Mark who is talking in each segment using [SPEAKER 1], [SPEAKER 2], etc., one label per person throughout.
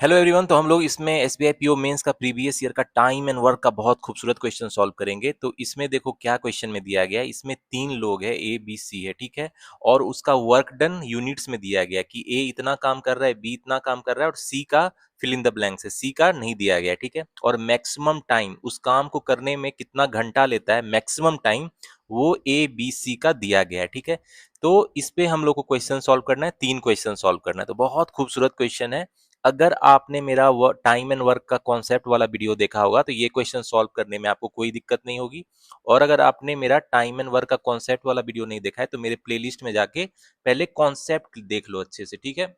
[SPEAKER 1] Hello everyone. तो हम लोग इसमें एसबीआई पीओ मेंस का प्रीवियस ईयर का टाइम एंड वर्क का बहुत खूबसूरत क्वेश्चन सॉल्व करेंगे। तो इसमें देखो क्या क्वेश्चन में दिया गया है। इसमें 3 लोग है, ए बी सी है, ठीक है। और उसका वर्क डन यूनिट्स में दिया गया कि ए इतना काम कर रहा है, बी इतना काम कर रहा है और सी का फिल इन द ब्लैंक्स है, सी का नहीं दिया गया है, ठीक है। और मैक्सिमम टाइम उस काम को करने में कितना घंटा लेता है, मैक्सिमम टाइम वो ए बी सी का दिया गया है, ठीक है। तो इस पे हम लोग को क्वेश्चन सॉल्व करना है, 3 क्वेश्चन सॉल्व करना है। तो बहुत खूबसूरत क्वेश्चन है। अगर आपने मेरा टाइम एंड वर्क का कॉन्सेप्ट वाला वीडियो देखा होगा तो ये क्वेश्चन सॉल्व करने में आपको कोई दिक्कत नहीं होगी। और अगर आपने मेरा टाइम एंड वर्क का कॉन्सेप्ट वाला वीडियो नहीं देखा है तो मेरे प्लेलिस्ट में जाके पहले कॉन्सेप्ट देख लो अच्छे से, ठीक है।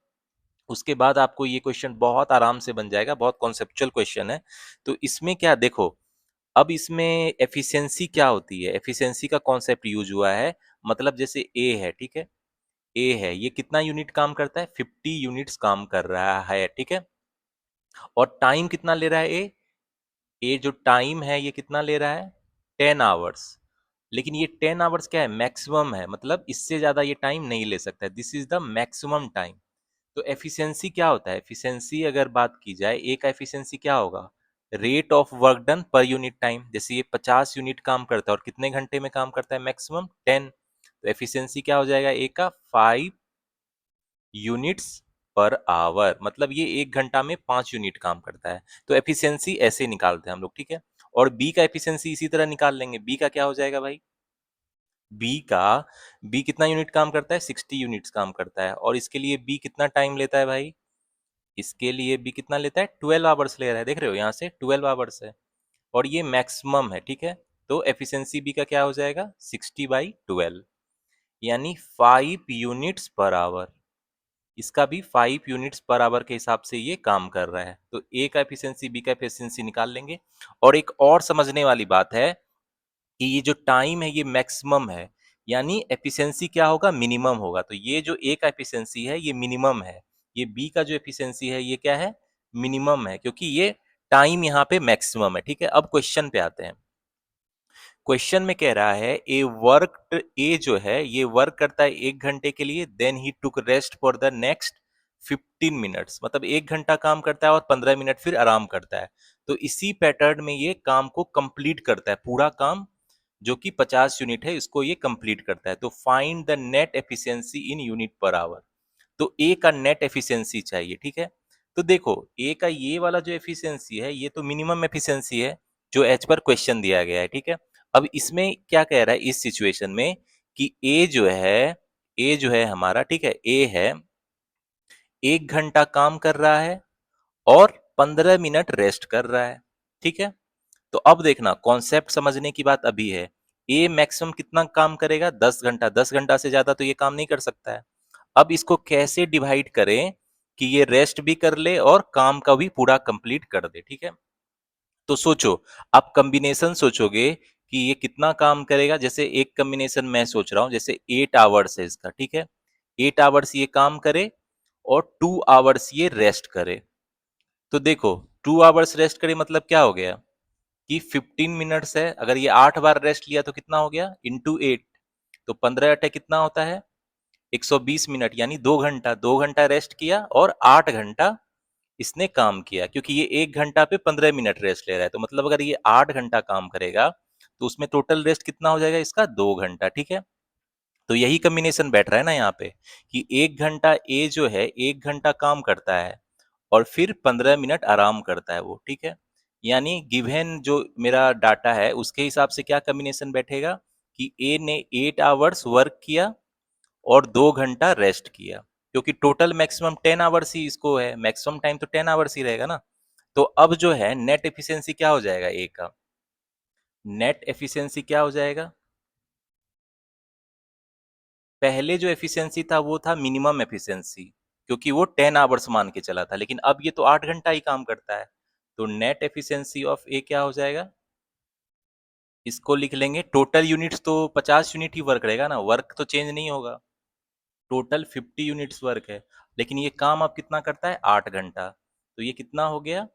[SPEAKER 1] उसके बाद आपको ये क्वेश्चन बहुत आराम से बन जाएगा, बहुत कॉन्सेप्चुअल क्वेश्चन है। तो इसमें क्या देखो, अब इसमें एफिशिएंसी क्या होती है, एफिशिएंसी का कॉन्सेप्ट यूज हुआ है। मतलब जैसे ए है, ठीक है, ए है, ये कितना यूनिट काम करता है, 50 यूनिट्स काम कर रहा है, ठीक है। और टाइम कितना ले रहा है ए जो टाइम है ये कितना ले रहा है, 10 आवर्स। लेकिन ये 10 आवर्स क्या है, मैक्सिमम है, मतलब इससे ज्यादा ये टाइम नहीं ले सकता है, this is the maximum time. तो एफिशिएंसी क्या होता है, एफिशिएंसी अगर बात की जाए, ए का एफिशिएंसी क्या होगा, rate of work done per unit time. जैसे ये 50 यूनिट काम करता है और कितने घंटे में काम करता है, मैक्सिमम 10। तो एफिशिएंसी क्या हो जाएगा ए का, 5 यूनिट्स पर आवर, मतलब ये 1 घंटा में 5 यूनिट काम करता है। तो एफिशिएंसी ऐसे निकालते हैं हम लोग, ठीक है। और बी का एफिशिएंसी इसी तरह निकाल लेंगे। बी का क्या हो जाएगा भाई, बी का, बी कितना यूनिट काम करता है, 60 यूनिट्स काम करता है। और इसके लिए बी कितना टाइम लेता है भाई, इसके लिए बी कितना लेता है, 12 आवर्स ले रहा है, देख रहे हो यहाँ से 12 आवर्स है। और ये मैक्सिमम है, ठीक है। तो एफिशिएंसी बी का क्या हो जाएगा, 60/12, यानी 5 यूनिट्स पर आवर। इसका भी 5 यूनिट्स पर आवर के हिसाब से ये काम कर रहा है। तो ए का एफिशिएंसी बी का एफिशिएंसी निकाल लेंगे। और एक और समझने वाली बात है कि ये जो टाइम है ये मैक्सिमम है, यानी एफिशिएंसी क्या होगा, मिनिमम होगा। तो ये जो ए का एफिशिएंसी है ये मिनिमम है, ये बी का जो एफिशिएंसी है ये क्या है, मिनिमम है, क्योंकि ये टाइम यहाँ पे मैक्सिमम है, ठीक है। अब क्वेश्चन पे आते हैं। क्वेश्चन में कह रहा है ए वर्क, ए जो है ये वर्क करता है 1 घंटे के लिए, then he took rest for the next 15 minutes, मतलब 1 घंटा काम करता है और 15 मिनट फिर आराम करता है। तो इसी पैटर्न में ये काम को कंप्लीट करता है, पूरा काम जो कि 50 यूनिट है इसको ये कंप्लीट करता है। तो find the net efficiency in unit per hour. तो ए का नेट एफिशिएंसी चाहिए, ठीक है। तो देखो ए का ये वाला जो एफिशिएंसी है ये तो मिनिमम एफिशिएंसी है जो एज पर क्वेश्चन दिया गया है, ठीक है। अब इसमें क्या कह रहा है इस सिचुएशन में कि ए जो है हमारा, ठीक है, ए है 1 घंटा काम कर रहा है और 15 मिनट रेस्ट कर रहा है, ठीक है। तो अब देखना, कॉन्सेप्ट समझने की बात अभी है। ए मैक्सिमम कितना काम करेगा, 10 घंटा, 10 घंटा से ज्यादा तो ये काम नहीं कर सकता है। अब इसको कैसे डिवाइड करें कि ये रेस्ट भी कर ले और काम का भी पूरा कंप्लीट कर दे, ठीक है। तो सोचो, आप कॉम्बिनेशन सोचोगे कि ये कितना काम करेगा। जैसे एक कॉम्बिनेशन मैं सोच रहा हूं, जैसे 8 आवर्स है इसका, ठीक है। 8 आवर्स ये काम करे और 2 आवर्स ये रेस्ट करे। तो देखो 2 आवर्स रेस्ट करे मतलब क्या हो गया कि 15 मिनट्स है, अगर ये 8 बार रेस्ट लिया तो कितना हो गया, इंटू 8। तो 15 कितना होता है, 120 मिनट, यानी 2 घंटा, 2 घंटा रेस्ट किया और 8 घंटा इसने काम किया, क्योंकि ये 1 घंटा पे 15 मिनट रेस्ट ले रहा है। तो मतलब अगर ये 8 घंटा काम करेगा तो उसमें टोटल रेस्ट कितना हो जाएगा इसका, 2 घंटा, ठीक है। तो यही कॉम्बिनेशन बैठ रहा है ना यहाँ पे कि 1 घंटा ए जो है 1 घंटा काम करता है और फिर 15 मिनट आराम करता है वो, ठीक है। यानी गिवन जो मेरा डाटा है उसके हिसाब से क्या कॉम्बिनेशन बैठेगा कि ए ने 8 आवर्स वर्क किया और 2 घंटा रेस्ट किया, क्योंकि टोटल मैक्सिमम 10 आवर्स ही इसको है, मैक्सिमम टाइम तो 10 आवर्स ही रहेगा ना। तो अब जो है नेट एफिशिएंसी क्या हो जाएगा ए का, नेट एफिशिएंसी क्या हो जाएगा, पहले जो एफिशिएंसी था वो था मिनिमम एफिशिएंसी, क्योंकि वो 10 आवर्स मान के चला था, लेकिन अब ये तो 8 घंटा ही काम करता है। तो नेट एफिशिएंसी ऑफ ए क्या हो जाएगा, इसको लिख लेंगे, टोटल यूनिट्स तो 50 यूनिट ही वर्क करेगा ना, वर्क तो चेंज नहीं होगा। टोटल 50 यूनिट्स वर्क है, लेकिन ये काम अब कितना करता है, 8 घंटा। तो ये कितना हो गया,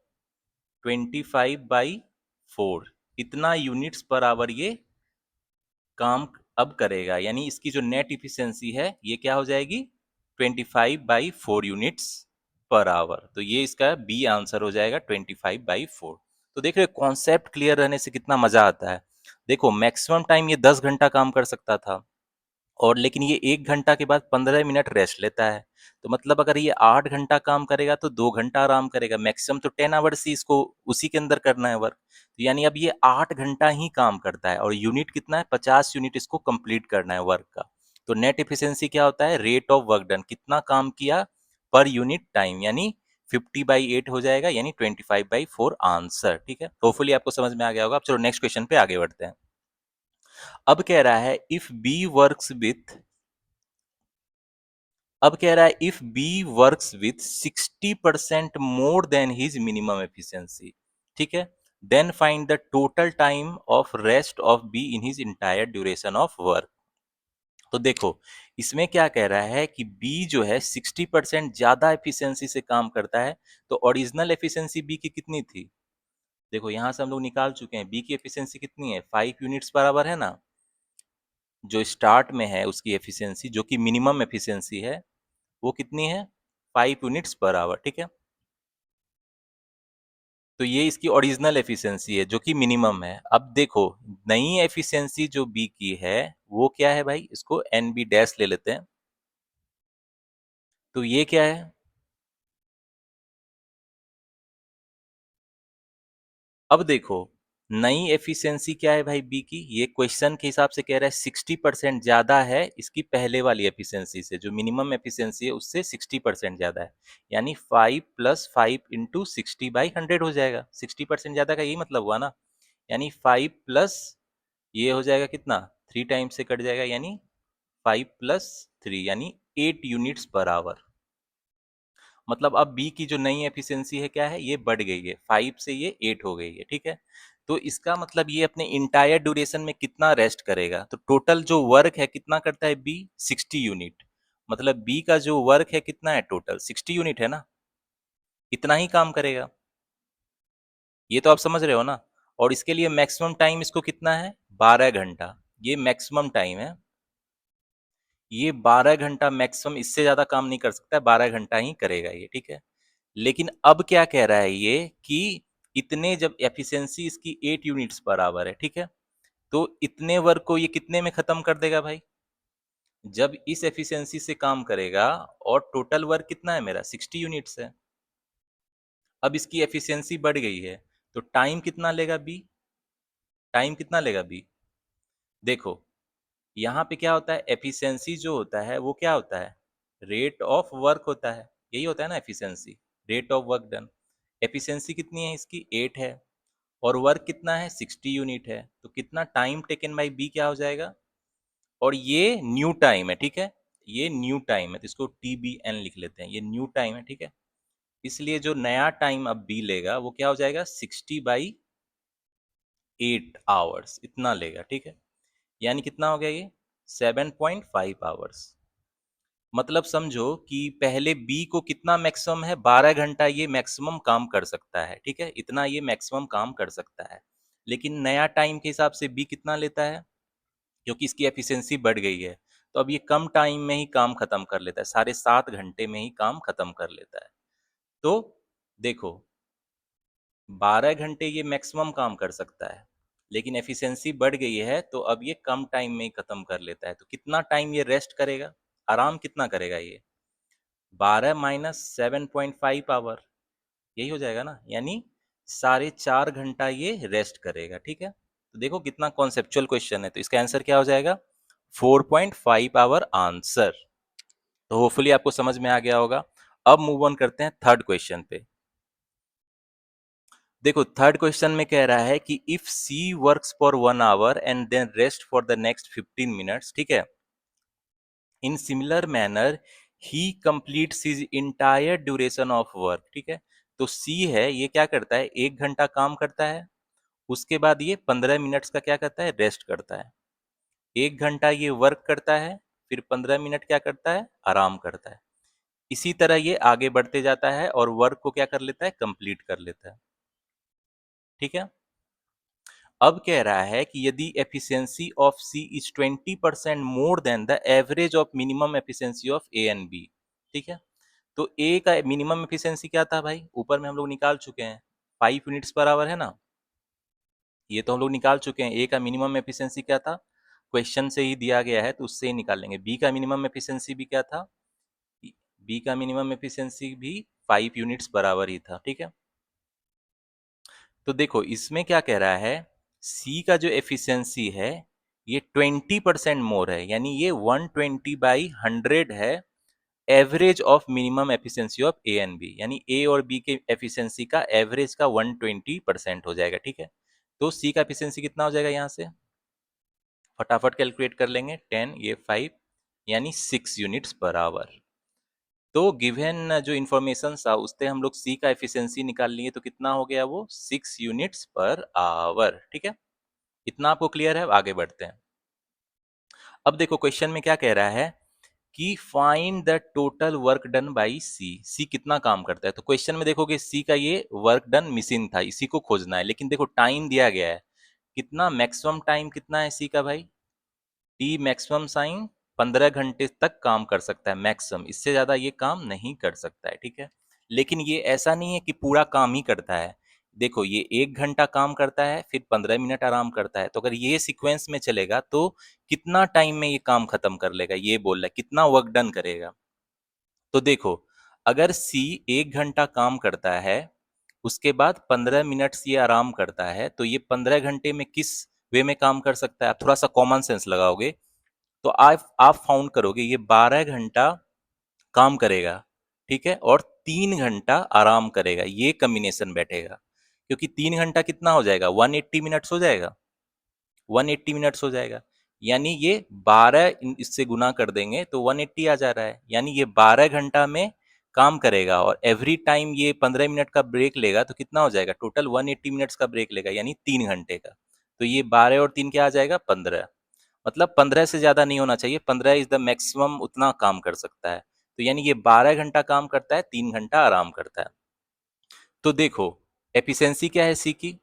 [SPEAKER 1] 25/4, इतना यूनिट्स पर आवर ये काम अब करेगा। यानी इसकी जो नेट इफिशियंसी है ये क्या हो जाएगी, 25/4 यूनिट्स पर आवर। तो ये इसका बी आंसर हो जाएगा 25/4। तो देख रहे हो कॉन्सेप्ट क्लियर रहने से कितना मजा आता है। देखो मैक्सिमम टाइम ये 10 घंटा काम कर सकता था, और लेकिन ये 1 घंटा के बाद 15 मिनट रेस्ट लेता है। तो मतलब अगर ये 8 घंटा काम करेगा तो 2 घंटा आराम करेगा। मैक्सिमम तो 10 आवर्स ही इसको उसी के अंदर करना है वर्क। तो यानी अब ये 8 घंटा ही काम करता है, और यूनिट कितना है, 50 यूनिट इसको कंप्लीट करना है वर्क का। तो नेट एफिशिएंसी क्या होता है, रेट ऑफ वर्क डन, कितना काम किया पर यूनिट टाइम, यानी 50/8 हो जाएगा, यानी 25/4 आंसर। ठीक है, होपफुली आपको समझ में आ गया होगा। अब चलो नेक्स्ट क्वेश्चन पे आगे बढ़ते हैं। अब कह रहा है इफ बी वर्क्स विथ अब कह रहा है if B works with 60% more than his minimum efficiency, ठीक है, then find the total time of rest of B in his entire duration of work. तो देखो इसमें क्या कह रहा है कि बी जो है 60% ज्यादा एफिशिएंसी से काम करता है। तो ओरिजिनल एफिशिएंसी बी की कितनी थी, देखो यहां से हम लोग निकाल चुके हैं। बी की एफिशिएंसी कितनी है, 5 यूनिट्स बराबर है ना। जो स्टार्ट में है उसकी एफिशिएंसी, जो कि मिनिमम एफिशिएंसी है, वो कितनी है, 5 यूनिट्स पर आवर। ठीक है, तो ये इसकी ओरिजिनल एफिशिएंसी है जो कि मिनिमम है। अब देखो नई एफिशिएंसी जो बी की है वो क्या है भाई, इसको एन बी डैश ले लेते हैं। तो ये क्या है, अब देखो नई एफिशिएंसी क्या है भाई बी की, ये क्वेश्चन के हिसाब से कह रहा है 60% ज्यादा है इसकी पहले वाली एफिशिएंसी से, जो मिनिमम एफिशिएंसी है उससे 60% ज्यादा है। यानी 5 + 5 × 60/100 हो जाएगा। 60% ज्यादा का यही मतलब हुआ ना। यानी 5 प्लस ये हो जाएगा कितना, 3 टाइम्स से कट जाएगा, यानी 5 + 3 यानी 8 यूनिट्स पर आवर। मतलब अब बी की जो नई एफिशिएंसी है क्या है, ये बढ़ गई है, 5 से ये 8 हो गई है। ठीक है, तो इसका मतलब ये अपने इंटायर ड्यूरेशन में कितना रेस्ट करेगा, तो टोटल जो वर्क है कितना करता है बी, 60 यूनिट। मतलब बी का जो वर्क है कितना है, टोटल 60 यूनिट है ना, इतना ही काम करेगा। ये तो आप समझ रहे हो ना। और इसके लिए मैक्सिमम टाइम इसको कितना है, 12 घंटा। ये मैक्सिमम टाइम है, ये 12 घंटा मैक्सिमम, इससे ज्यादा काम नहीं कर सकता है, 12 घंटा ही करेगा ये। ठीक है, लेकिन अब क्या कह रहा है ये कि इतने, जब एफिशिएंसी इसकी 8 यूनिट्स पर आवर है, ठीक है, तो इतने वर्क को ये कितने में खत्म कर देगा भाई, जब इस एफिशिएंसी से काम करेगा। और टोटल वर्क कितना है मेरा, 60 यूनिट्स है। अब इसकी एफिशिएंसी बढ़ गई है, तो टाइम कितना लेगा बी, टाइम कितना लेगा बी, देखो यहाँ पे क्या होता है, एफिशिएंसी जो होता है वो क्या होता है, रेट ऑफ वर्क होता है। यही होता है ना efficiency, rate of work done. Efficiency कितनी है इसकी, 8 है, और वर्क कितना है, 60 यूनिट है। तो कितना टाइम टेकन बाई बी क्या हो जाएगा, और ये न्यू टाइम है। ठीक है, ये न्यू टाइम है, तो इसको टी बी एन लिख लेते हैं, ये न्यू टाइम है। ठीक है, इसलिए जो नया टाइम अब बी लेगा वो क्या हो जाएगा, 60/8 आवर्स, इतना लेगा। ठीक है, यानी कितना हो गया ये, 7.5 आवर्स। मतलब समझो कि पहले बी को कितना मैक्सिमम है, 12 घंटा ये मैक्सिमम काम कर सकता है। ठीक है, इतना ये मैक्सिमम काम कर सकता है। लेकिन नया टाइम के हिसाब से बी कितना लेता है, क्योंकि इसकी एफिशिएंसी बढ़ गई है, तो अब ये कम टाइम में ही काम खत्म कर लेता है, 7.5 घंटे में ही काम खत्म कर लेता है। तो देखो 12 घंटे ये मैक्सिमम काम कर सकता है, लेकिन एफिशिएंसी बढ़ गई है, तो अब ये कम टाइम में ही खत्म कर लेता है। तो कितना टाइम ये रेस्ट करेगा, आराम कितना करेगा ये, 12 - 7.5 आवर, यही हो जाएगा ना, यानी 4.5 घंटा ये रेस्ट करेगा। ठीक है, तो देखो कितना कॉन्सेप्चुअल क्वेश्चन है। तो इसका आंसर क्या हो जाएगा, 4.5 आवर आंसर। तो होपफुली आपको समझ में आ गया होगा। अब मूव ऑन करते हैं थर्ड क्वेश्चन पे। देखो थर्ड क्वेश्चन में कह रहा है कि if C works for 1 hour and then rest for the next 15 minutes, ठीक है, in similar manner he completes his entire duration of work. ठीक है, तो सी है ये क्या करता है, 1 घंटा काम करता है, उसके बाद ये 15 मिनट्स का क्या करता है, रेस्ट करता है। 1 घंटा ये वर्क करता है, फिर 15 मिनट क्या करता है, आराम करता है। इसी तरह ये आगे बढ़ते जाता है और वर्क को क्या कर लेता है, कंप्लीट कर लेता है। ठीक है, अब कह रहा है कि यदि efficiency of C is 20% more than the average of minimum efficiency of A and B, ठीक है, तो ए का मिनिमम एफिशिएंसी क्या था भाई, ऊपर में हम लोग निकाल चुके हैं, 5 यूनिट्स पर आवर है ना, ये तो हम लोग निकाल चुके हैं। ए का मिनिमम एफिशिएंसी क्या था, क्वेश्चन से ही दिया गया है तो उससे ही निकाल लेंगे। बी का मिनिमम एफिशिएंसी भी क्या था, बी का मिनिमम एफिशिएंसी भी 5 यूनिट्स बराबर ही था, ठीक है। तो देखो इसमें क्या कह रहा है, सी का जो एफिशिएंसी है ये 20% मोर है, यानी ये 120/100 है average of minimum efficiency of A and B, यानी ए और बी के एफिशिएंसी का एवरेज का 120% हो जाएगा, ठीक है। तो सी का एफिशिएंसी कितना हो जाएगा, यहाँ से फटाफट कैलकुलेट कर लेंगे, 10 ये 5 यानी 6 यूनिट्स पर आवर। तो गिवन जो इन्फॉर्मेशन था उससे हम लोग सी का एफिशिएंसी निकाल लिए, तो कितना हो गया वो 6 यूनिट्स पर आवर, ठीक है। इतना आपको क्लियर है, आगे बढ़ते हैं। अब देखो क्वेश्चन में क्या कह रहा है कि find the total work done by C, C कितना काम करता है। तो क्वेश्चन में देखोगे सी का ये वर्क डन मिसिंग था, इसी को खोजना है, लेकिन देखो टाइम दिया गया है कितना, मैक्सिमम टाइम कितना है सी का भाई, टी मैक्सिमम साइन 15 घंटे तक काम कर सकता है मैक्सिमम, इससे ज्यादा ये काम नहीं कर सकता है, ठीक है। लेकिन ये ऐसा नहीं है कि पूरा काम ही करता है, देखो ये 1 घंटा काम करता है फिर 15 मिनट आराम करता है, तो अगर ये सीक्वेंस में चलेगा तो कितना टाइम में ये काम खत्म कर लेगा, ये बोल रहा है कितना वर्क डन करेगा। तो देखो अगर सी 1 घंटा काम करता है उसके बाद 15 मिनट ये आराम करता है, तो ये 15 घंटे में किस वे में काम कर सकता है, आप थोड़ा सा कॉमन सेंस लगाओगे तो आप फाउंड करोगे ये 12 घंटा काम करेगा, ठीक है, और 3 घंटा आराम करेगा, ये कॉम्बिनेशन बैठेगा, क्योंकि 3 घंटा कितना हो जाएगा 180 मिनट्स हो जाएगा, 180 मिनट्स हो जाएगा, यानी ये 12 इससे गुना कर देंगे तो 180 आ जा रहा है, यानी ये 12 घंटा में काम करेगा और एवरी टाइम ये 15 मिनट का ब्रेक लेगा, तो कितना हो जाएगा टोटल 180 मिनट्स का ब्रेक लेगा, यानी 3 घंटे का। तो ये 12 और 3 क्या आ जाएगा 15, मतलब 15 से ज्यादा नहीं होना चाहिए, 15 इज द मैक्सिमम उतना काम कर सकता है, तो यानी ये 12 घंटा काम करता है, 3 घंटा आराम करता है। तो देखो एफिशिएंसी क्या है सी की,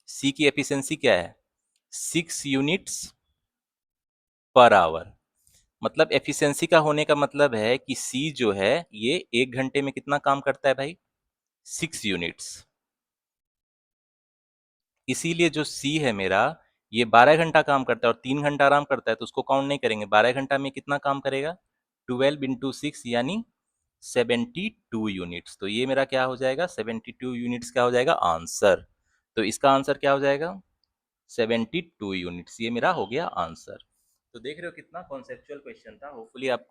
[SPEAKER 1] सी की एफिशिएंसी क्या है 6 यूनिट्स पर आवर, मतलब एफिशिएंसी का होने का मतलब है कि सी जो है ये 1 घंटे में कितना काम करता है भाई 6 यूनिट्स, इसीलिए जो सी है मेरा ये 12 घंटा काम करता है और 3 घंटा आराम करता है, तो उसको काउंट नहीं करेंगे, 12 घंटा में कितना काम करेगा 12 × 6 यानी 72 यूनिट्स, तो ये मेरा क्या हो जाएगा 72 यूनिट्स क्या हो जाएगा आंसर, तो इसका आंसर क्या हो जाएगा 72 यूनिट्स, ये मेरा हो गया आंसर। तो देख रहे हो कितना कॉन्सेप्चुअल क्वेश्चन था, होपफुली आप,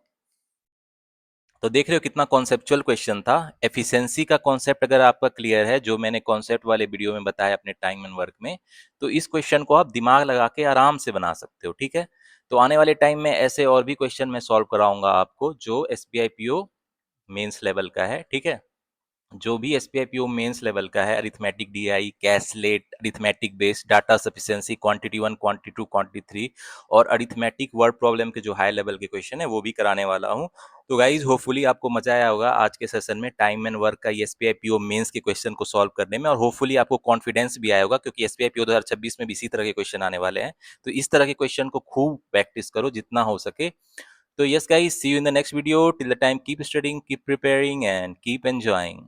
[SPEAKER 1] तो देख रहे हो कितना कॉन्सेप्चुअल क्वेश्चन था। एफिशिएंसी का कॉन्सेप्ट अगर आपका क्लियर है, जो मैंने कॉन्सेप्ट वाले वीडियो में बताया अपने टाइम एंड वर्क में, तो इस क्वेश्चन को आप दिमाग लगा के आराम से बना सकते हो, ठीक है। तो आने वाले टाइम में ऐसे और भी क्वेश्चन मैं सॉल्व कराऊंगा आपको जो एसबीआई पीओ मेंस लेवल का है, ठीक है। जो भी एसबीआई पीओ मेंस लेवल का है, arithmetic DI, caselet, arithmetic based, data sufficiency, quantity 1, quantity 2, quantity 3 और अरिथमेटिक वर्ड प्रॉब्लम के जो हाई लेवल के क्वेश्चन है वो भी कराने वाला हूं। तो गाइज होपफुली आपको मजा आया होगा आज के सेशन में टाइम एंड वर्क का एसबीआई पीओ मेंस के क्वेश्चन को सॉल्व करने में, और होपफुली आपको कॉन्फिडेंस भी आया होगा क्योंकि एसबीआई पीओ 2026 में भी इसी तरह के क्वेश्चन आने वाले हैं। तो इस तरह के क्वेश्चन को खूब प्रैक्टिस करो जितना हो सके। तो yes guys, see you in the next video. Till the time, keep studying, keep preparing and keep enjoying.